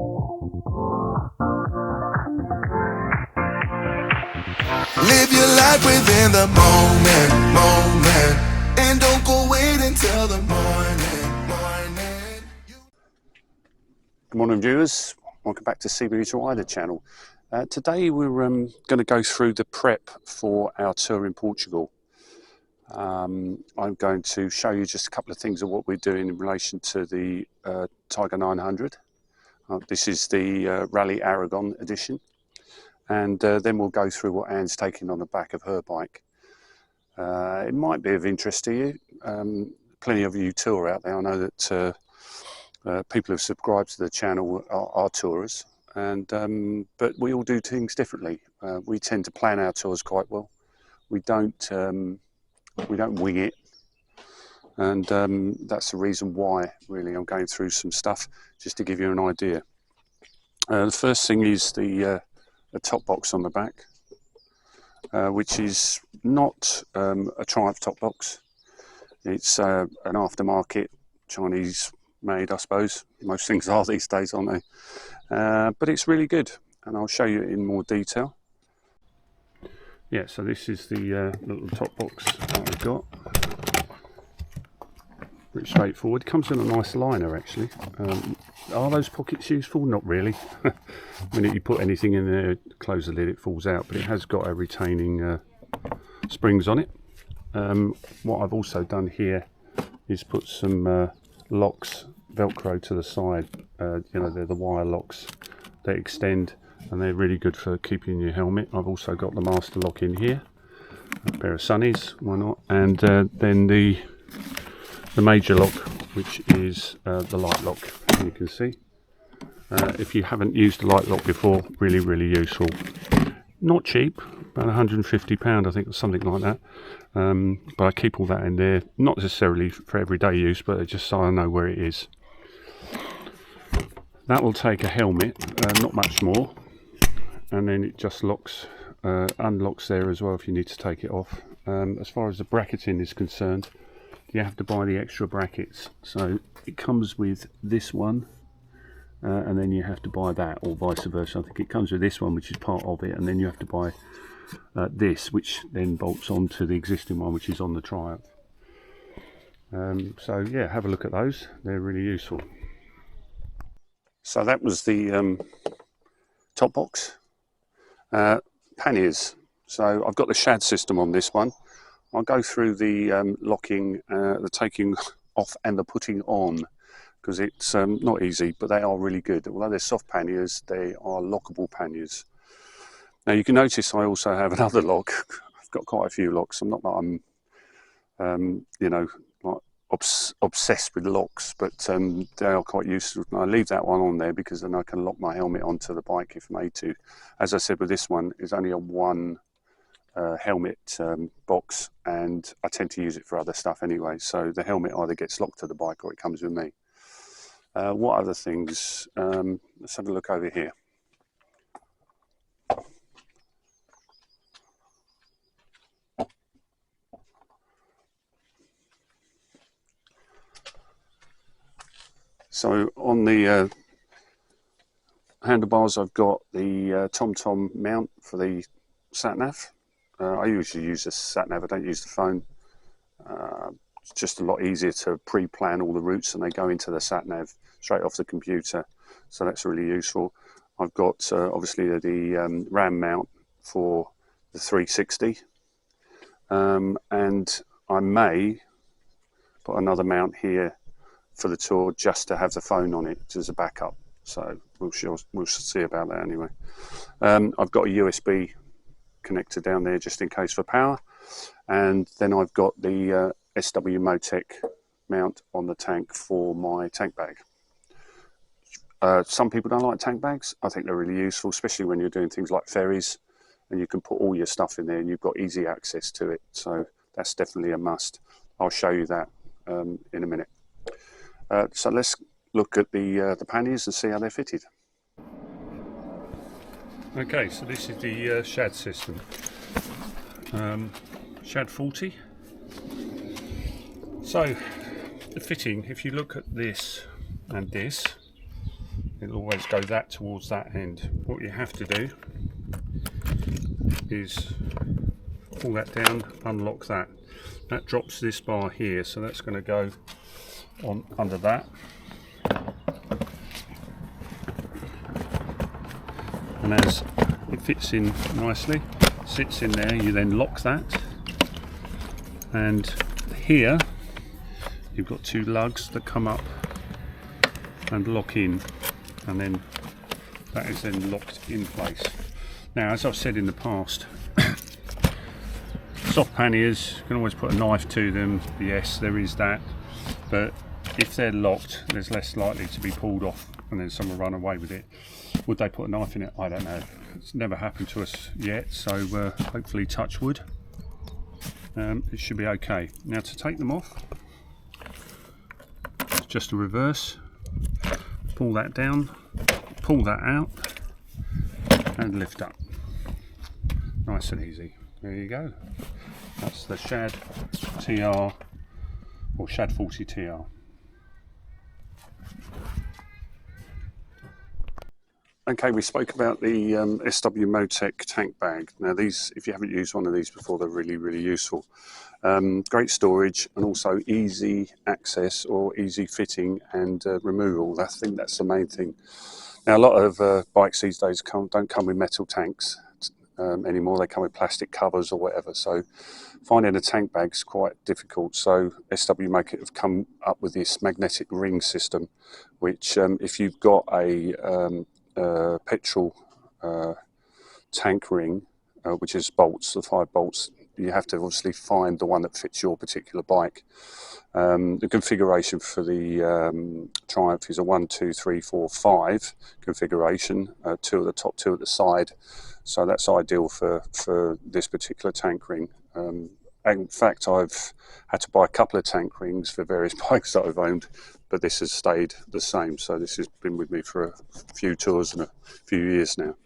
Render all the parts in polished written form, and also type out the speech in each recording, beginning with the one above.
Live your life within the moment, and don't go wait until the morning. Good morning viewers, welcome back to SSW Motech channel. Today we're going to go through the prep for our tour in Portugal. I'm going to show you just a couple of things of what we're doing in relation to the Tiger 900. This is the Rally Aragon edition. And then we'll go through what Anne's taking on the back of her bike. It might be of interest to you. Plenty of you tour out there. I know that people who subscribe to the channel are tourers, and but we all do things differently. We tend to plan our tours quite well. We don't wing it, and that's the reason why. Really, I'm going through some stuff just to give you an idea. The first thing is the top box on the back, which is not a Triumph top box. It's an aftermarket, Chinese made, I suppose. Most things are these days, aren't they? But it's really good, and I'll show you in more detail. Yeah, so this is the little top box that I've got. Pretty straightforward. Comes in a nice liner actually. Are those pockets useful? Not really. The minute you put anything in there, close the lid, it falls out, but it has got a retaining springs on it. What I've also done here is put some locks, Velcro to the side. You know, they're the wire locks that extend, and they're really good for keeping your helmet. I've also got the master lock in here, a pair of sunnies, why not? And then the major lock, which is the light lock, you can see. If you haven't used the light lock before, really useful. Not cheap, about £150 I think, or something like that. But I keep all that in there, not necessarily for everyday use, but just so I know where it is. That will take a helmet, not much more, and then it just locks, unlocks there as well if you need to take it off. As far as the bracketing is concerned, you have to buy the extra brackets, so it comes with this one, and then you have to buy that, or vice versa. I think it comes with this one, which is part of it, and then you have to buy this, which then bolts onto the existing one, which is on the Triumph. So yeah, have a look at those, they're really useful. So that was the top box. Panniers, so I've got the Shad system on this one. I'll go through the locking, the taking off and the putting on, because it's not easy, but they are really good. Although they're soft panniers, they are lockable panniers. Now you can notice I also have another lock. I've got quite a few locks. I'm not that I'm, you know, like obsessed with locks, but they are quite useful. I leave that one on there because then I can lock my helmet onto the bike if made to. As I said, with this one, it's only a one helmet box, and I tend to use it for other stuff anyway, so the helmet either gets locked to the bike or it comes with me. What other things? Let's have a look over here. So on the handlebars, I've got the TomTom mount for the sat-nav. I usually use the sat-nav, I don't use the phone. It's just a lot easier to pre-plan all the routes, and they go into the sat-nav straight off the computer, so that's really useful. I've got obviously the RAM mount for the 360, and I may put another mount here for the tour just to have the phone on it as a backup, so we'll see about that anyway. I've got a USB connector down there just in case for power, and then I've got the SSW Motech mount on the tank for my tank bag. Some people don't like tank bags. I think they're really useful, especially when you're doing things like ferries, and you can put all your stuff in there and you've got easy access to it, so that's definitely a must. I'll show you that in a minute. So let's look at the panniers and see how they're fitted. Okay, so this is the Shad system, Shad 40. So the fitting, if you look at this and this, it'll always go that towards that end. What you have to do is pull that down, unlock that. That drops this bar here, so that's going to go on under that. And as it fits in nicely, sits in there, you then lock that. And here you've got two lugs that come up and lock in, and then that is then locked in place. Now, as I've said in the past, soft panniers, you can always put a knife to them. Yes, there is that, but if they're locked, there's less likely to be pulled off and then someone run away with it. Would they put a knife in it? I don't know. It's never happened to us yet, so hopefully, touch wood, it should be okay. Now, to take them off, it's just a reverse. Pull that down, pull that out, and lift up. Nice and easy. There you go. That's the Shad TR, or Shad 40 TR. Okay, we spoke about the SSW Motech tank bag. Now these, if you haven't used one of these before, they're really, really useful. Great storage and also easy access or easy fitting and removal. I think that's the main thing. Now a lot of bikes these days don't come with metal tanks anymore. They come with plastic covers or whatever. So finding a tank bag is quite difficult. So SSW Motech have come up with this magnetic ring system, which if you've got a petrol tank ring, which is bolts, the 5 bolts, you have to obviously find the one that fits your particular bike. The configuration for the Triumph is a 1, 2, 3, 4, 5 configuration, 2 at the top, 2 at the side. So that's ideal for this particular tank ring. In fact, I've had to buy a couple of tank rings for various bikes that I've owned, but this has stayed the same. So this has been with me for a few tours and a few years now.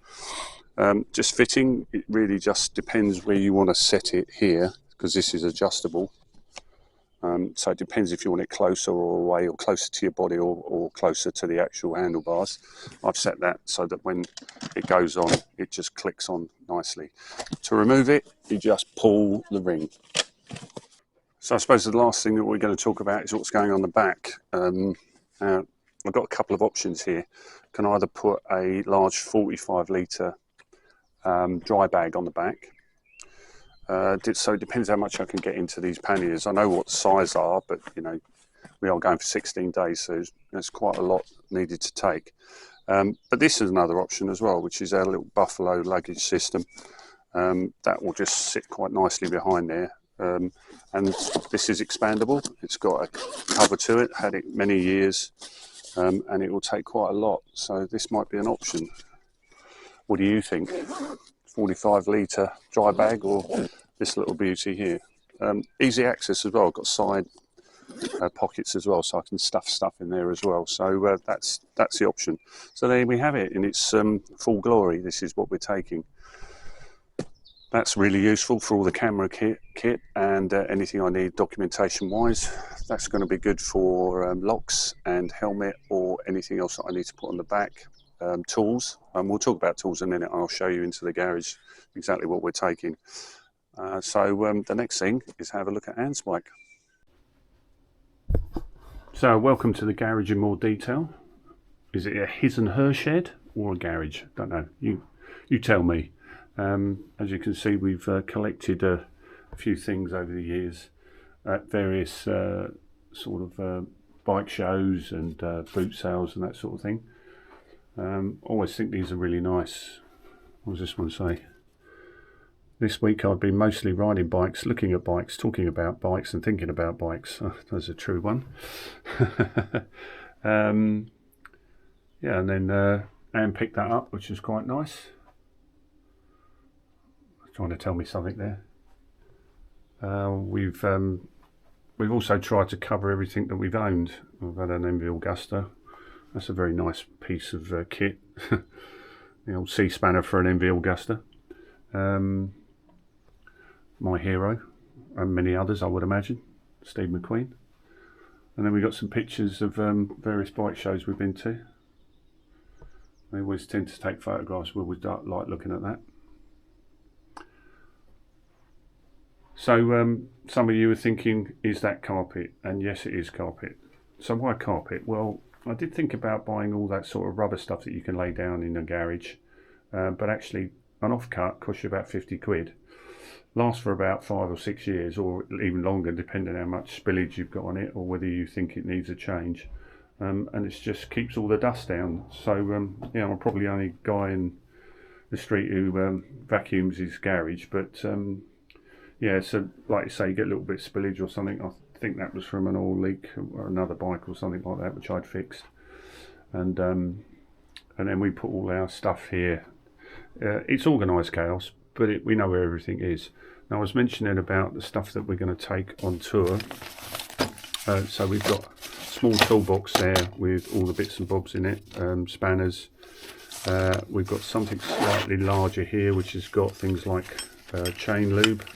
Just fitting, it really just depends where you want to set it here, because this is adjustable. So it depends if you want it closer or away, or closer to your body, or closer to the actual handlebars. I've set that so that when it goes on, it just clicks on nicely. To remove it, you just pull the ring. So I suppose the last thing that we're going to talk about is what's going on the back. I've got a couple of options here. Can either put a large 45 litre dry bag on the back. So it depends how much I can get into these panniers. I know what the size are, but you know, we are going for 16 days, so there's quite a lot needed to take. But this is another option as well, which is our little Buffalo luggage system. That will just sit quite nicely behind there. And this is expandable. It's got a cover to it, had it many years, and it will take quite a lot. So this might be an option. What do you think? 45 litre dry bag or this little beauty here? Easy access as well. Got side pockets as well, so I can stuff stuff in there as well. So that's the option. So there we have it in its full glory. This is what we're taking. That's really useful for all the camera kit and anything I need documentation wise. That's going to be good for locks and helmet or anything else that I need to put on the back. Tools, and we'll talk about tools in a minute. I'll show you into the garage exactly what we're taking. So the next thing is have a look at Anne's bike. So welcome to the garage in more detail. Is it a his and her shed or a garage? Don't know. You tell me. As you can see, we've collected a few things over the years at various sort of bike shows and boot sales and that sort of thing. Always think these are really nice. What does this one say? This week I've been mostly riding bikes, looking at bikes, talking about bikes and thinking about bikes. Oh, that's a true one. Yeah, and then Anne picked that up, which is quite nice. Trying to tell me something there. We've also tried to cover everything that we've owned. We've had an MV Augusta. That's a very nice piece of kit. The old C-spanner for an MV Augusta. My hero, and many others I would imagine. Steve McQueen. And then we got some pictures of various bike shows we've been to. I always tend to take photographs. We always like looking at that. So some of you are thinking, is that carpet? And yes, it is carpet. So why carpet? Well, I did think about buying all that sort of rubber stuff that you can lay down in a garage, but actually an offcut costs you about 50 quid. Lasts for about 5 or 6 years, or even longer, depending on how much spillage you've got on it, or whether you think it needs a change. And it just keeps all the dust down. So yeah, I'm probably the only guy in the street who vacuums his garage, but yeah, so like you say, you get a little bit of spillage or something. I think that was from an oil leak or another bike or something like that, which I'd fixed. And then we put all our stuff here. It's organised chaos, but we know where everything is. Now, I was mentioning about the stuff that we're going to take on tour. So we've got a small toolbox there with all the bits and bobs in it, spanners. We've got something slightly larger here, which has got things like chain lube.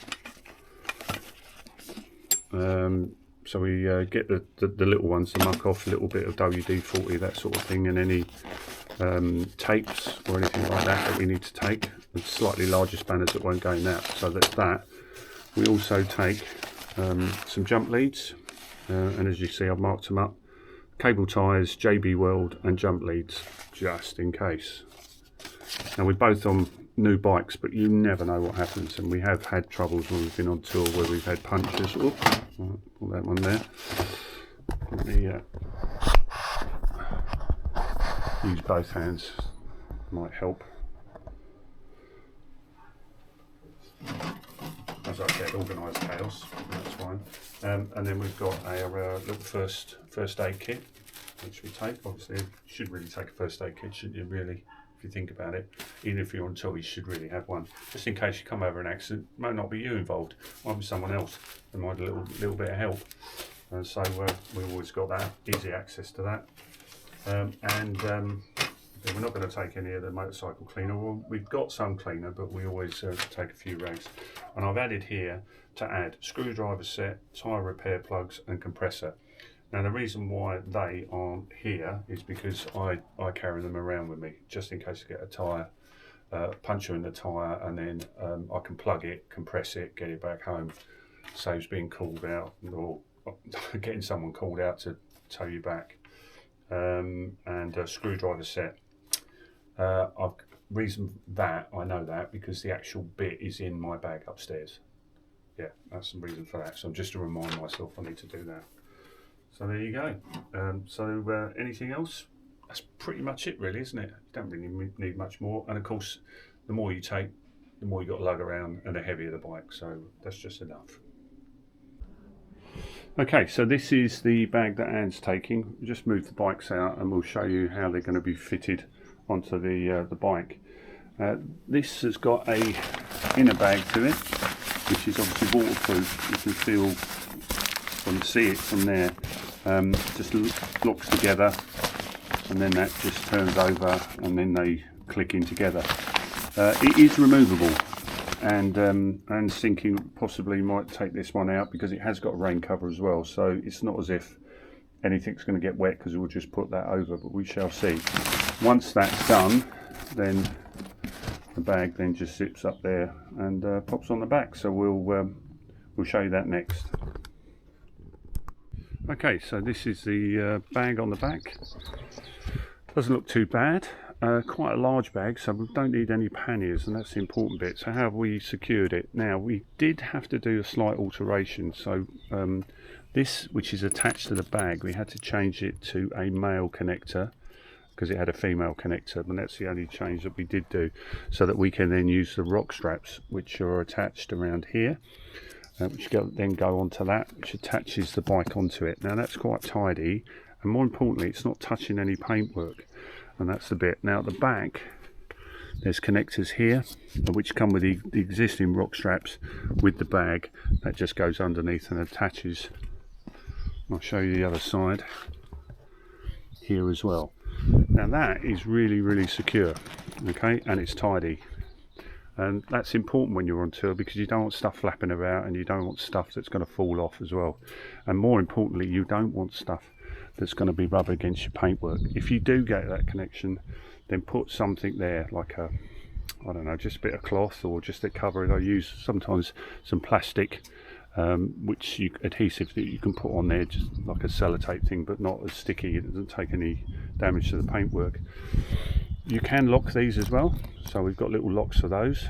So we get the little ones to muck off, a little bit of WD-40, that sort of thing, and any tapes or anything like that we need to take, and slightly larger spanners that won't go in that. So that's that. We also take some jump leads, and as you see, I've marked them up. Cable ties, JB Weld, and jump leads, just in case. Now, we're both on new bikes, but you never know what happens, and we have had troubles when we've been on tour where we've had punctures. Oops, pull that one there. Let me use both hands, might help as I get organised chaos. That's fine. And then we've got our little first aid kit, which we take. Obviously, you should really take a first aid kit, shouldn't you, really? If you think about it, even if you're on tour, you should really have one, just in case you come over an accident. It might not be you involved, it might be someone else that might need a little bit of help. And so we've always got that, easy access to that. We're not going to take any of the motorcycle cleaner. Well, we've got some cleaner, but we always take a few rags. And I've added here to add screwdriver set, tyre repair plugs, and compressor. Now, the reason why they aren't here is because I carry them around with me, just in case I get a tyre, puncture in the tyre, and then I can plug it, compress it, get it back home. Saves being called out, or getting someone called out to tow you back. And a screwdriver set. Reason that, I know that, because the actual bit is in my bag upstairs. Yeah, that's the reason for that. So just to remind myself I need to do that. So there you go. Anything else? That's pretty much it, really, isn't it? You don't really need much more. And of course, the more you take, the more you got to lug around, and the heavier the bike. So that's just enough. Okay, so this is the bag that Anne's taking. We'll just move the bikes out, and we'll show you how they're going to be fitted onto the bike. This has got a inner bag to it, which is obviously waterproof. You can feel and see it from there. Just locks together, and then that just turns over, and then they click in together. It is removable, and thinking possibly might take this one out because it has got a rain cover as well, so it's not as if anything's going to get wet because we'll just put that over, but we shall see. Once that's done, then the bag then just zips up there and pops on the back, so we'll show you that next. Okay, so this is the bag on the back. Doesn't look too bad. Quite a large bag, so we don't need any panniers, and that's the important bit. So how have we secured it? Now, we did have to do a slight alteration. So this, which is attached to the bag, we had to change it to a male connector because it had a female connector, and that's the only change that we did do, so that we can then use the rock straps, which are attached around here. Which then go onto that, which attaches the bike onto it. Now that's quite tidy, and more importantly, it's not touching any paintwork, and that's the bit. Now at the back, there's connectors here, which come with the existing rock straps with the bag. That just goes underneath and attaches. I'll show you the other side here as well. Now that is really, really secure, okay, and it's tidy. And that's important when you're on tour, because you don't want stuff flapping about, and you don't want stuff that's going to fall off as well. And more importantly, you don't want stuff that's going to be rubbed against your paintwork. If you do get that connection, then put something there, like a, I don't know, just a bit of cloth or just to cover it. I use sometimes some plastic, adhesive that you can put on there, just like a sellotape thing, but not as sticky. It doesn't take any damage to the paintwork. You can lock these as well, so we've got little locks for those.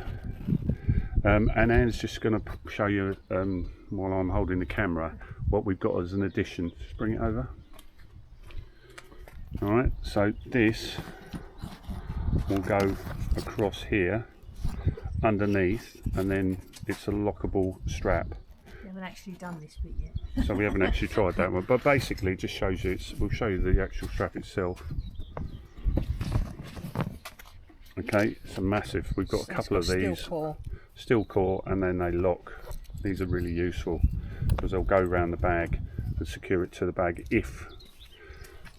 And Anne's just going to show you, while I'm holding the camera, what we've got as an addition. Just bring it over. Alright, so this will go across here, underneath, and then it's a lockable strap. We haven't actually done this bit yet. So we haven't actually tried that one, but basically it just shows you, we'll show you the actual strap itself. Okay, it's a massive, we've got a couple of these. Steel core, and then they lock. These are really useful because they'll go around the bag and secure it to the bag if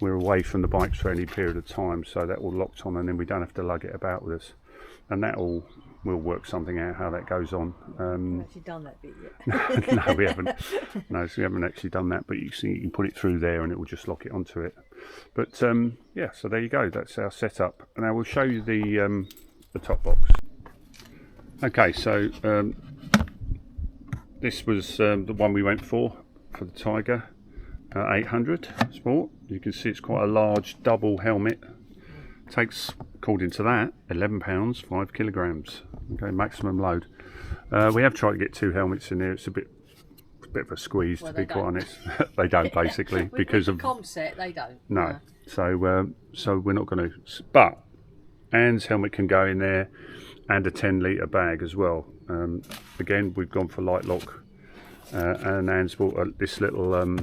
we're away from the bikes for any period of time, so that will locked on and then we don't have to lug it about with us, and that will, we'll work something out how that goes on. Haven't actually done that bit yet. No, we haven't. No, so we haven't actually done that, but you see, you can put it through there and it will just lock it onto it. But yeah, so there you go, that's our setup. And I will show you the top box. Okay, so this was the one we went for the Tiger 800 Sport. You can see it's quite a large double helmet. Takes, according to that, 11 pounds, 5 kilograms. Okay, maximum load. We have tried to get 2 helmets in there. It's a bit of a squeeze, to be quite honest. They don't, basically, because of comp set. They don't. No. So we're not going to. But Anne's helmet can go in there, and a 10-litre bag as well. Again, we've gone for light lock, and Anne's bought this little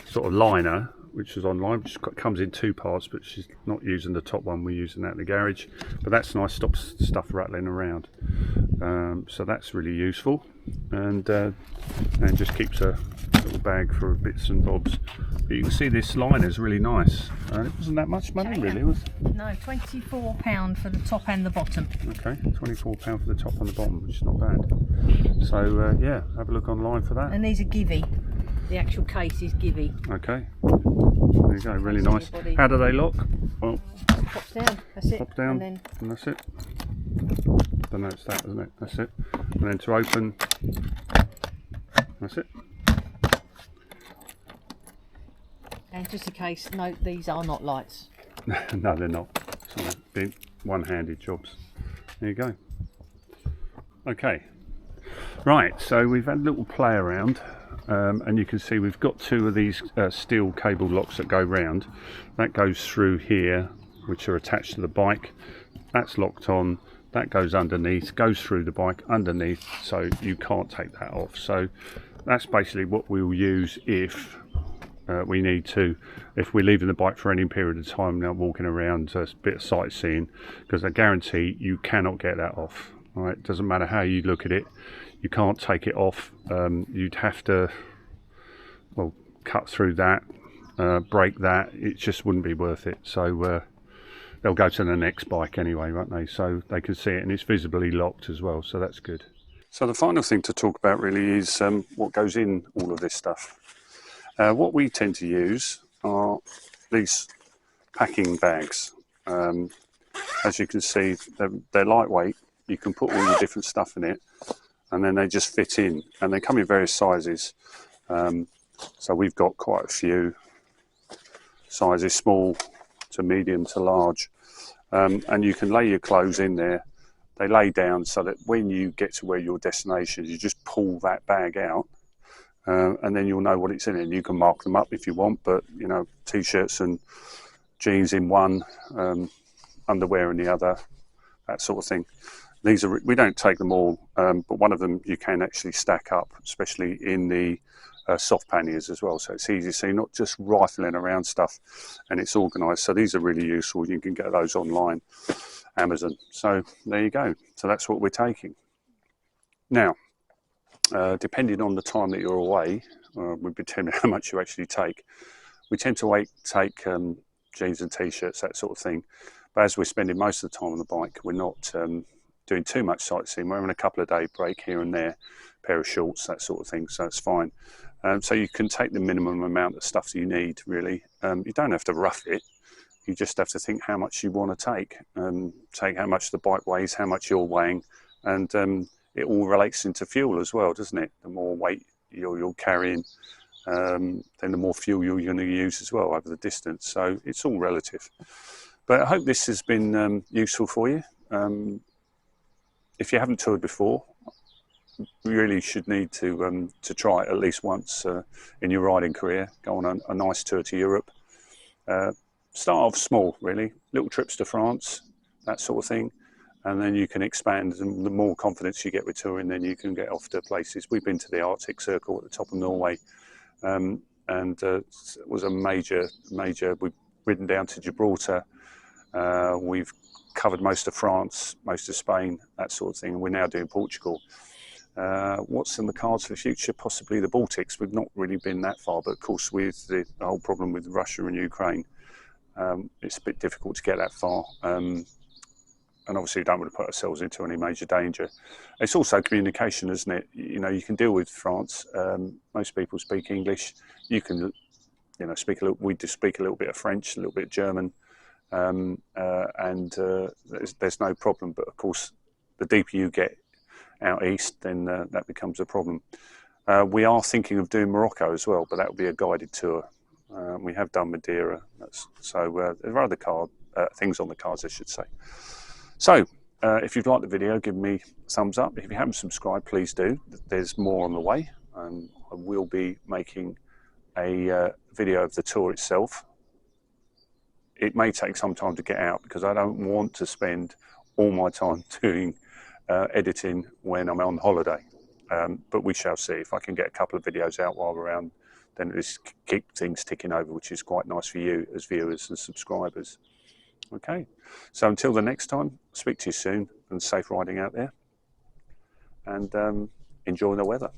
sort of liner, which is online, which comes in 2 parts, but she's not using the top one. We're using that in the garage, but that's nice, stops stuff rattling around. So that's really useful, and just keeps a little bag for bits and bobs. But you can see this liner is really nice. It wasn't that much money, really, was it? No, £24 for the top and the bottom. Okay, £24 for the top and the bottom, which is not bad. So yeah, have a look online for that. And these are Givy. The actual case is Givy. Okay, there you go, really nice. How do they lock? Well, Pops down, that's it. Pop down, and that's it. Then that's that, isn't it? That's it. And then to open, that's it. And just in case, no, these are not lights. No, they're not. So big one-handed jobs. There you go. Okay. Right, so we've had a little play around. And you can see we've got 2 of these steel cable locks that go round. That goes through here, which are attached to the bike. That's locked on. That goes underneath, goes through the bike underneath, so you can't take that off. So that's basically what we'll use if we need to, if we're leaving the bike for any period of time, now walking around a bit of sightseeing, because I guarantee you cannot get that off. All right, doesn't matter how you look at it, you can't take it off. You'd have to, well, cut through that, break that. It just wouldn't be worth it. So they'll go to the next bike anyway, won't they? So they can see it, and it's visibly locked as well, so that's good. So the final thing to talk about really is what goes in all of this stuff. What we tend to use are these packing bags. As you can see, they're lightweight. You can put all the different stuff in it, and then they just fit in, and they come in various sizes. So we've got quite a few sizes, small to medium to large, and you can lay your clothes in there. They lay down so that when you get to where your destination is, you just pull that bag out, and then you'll know what it's in it. And you can mark them up if you want, but you know, t-shirts and jeans in one, underwear in the other, that sort of thing. These are, we don't take them all, but one of them you can actually stack up, especially in the soft panniers as well. So it's easy, so you're not just rifling around stuff, and it's organised. So these are really useful. You can get those online, Amazon. So there you go. So that's what we're taking. Now, depending on the time that you're away, would determine how much you actually take. We tend to take jeans and t-shirts, that sort of thing. But as we're spending most of the time on the bike, we're not doing too much sightseeing. We're having a couple of day break here and there, pair of shorts, that sort of thing, so it's fine. So you can take the minimum amount of stuff that you need, really. You don't have to rough it. You just have to think how much you want to take how much the bike weighs, how much you're weighing, and it all relates into fuel as well, doesn't it? The more weight you're carrying, then the more fuel you're going to use as well over the distance. So it's all relative. But I hope this has been useful for you. If you haven't toured before, you really should need to try it at least once in your riding career. Go on a nice tour to Europe. Start off small, really, little trips to France, that sort of thing, and then you can expand. And the more confidence you get with touring, then you can get off to places. We've been to the Arctic Circle at the top of Norway, and it was a major. We've ridden down to Gibraltar. We've covered most of France, most of Spain, that sort of thing, and we're now doing Portugal. What's in the cards for the future? Possibly the Baltics. We've not really been that far, but of course with the whole problem with Russia and Ukraine, it's a bit difficult to get that far. And obviously we don't want to put ourselves into any major danger. It's also communication, isn't it? You know, you can deal with France. Most people speak English. You can, you know, we just speak a little bit of French, a little bit of German, and there's no problem. But of course, the deeper you get out east, then that becomes a problem. We are thinking of doing Morocco as well, but that would be a guided tour. We have done Madeira, so there are other things on the cards, I should say. So if you've liked the video, give me a thumbs up. If you haven't subscribed, please do. There's more on the way. I will be making a video of the tour itself. It may take some time to get out because I don't want to spend all my time doing editing when I'm on holiday, but we shall see. If I can get a couple of videos out while we're around, then just keep things ticking over, which is quite nice for you as viewers and subscribers. Okay, so until the next time, speak to you soon, and safe riding out there, and enjoy the weather.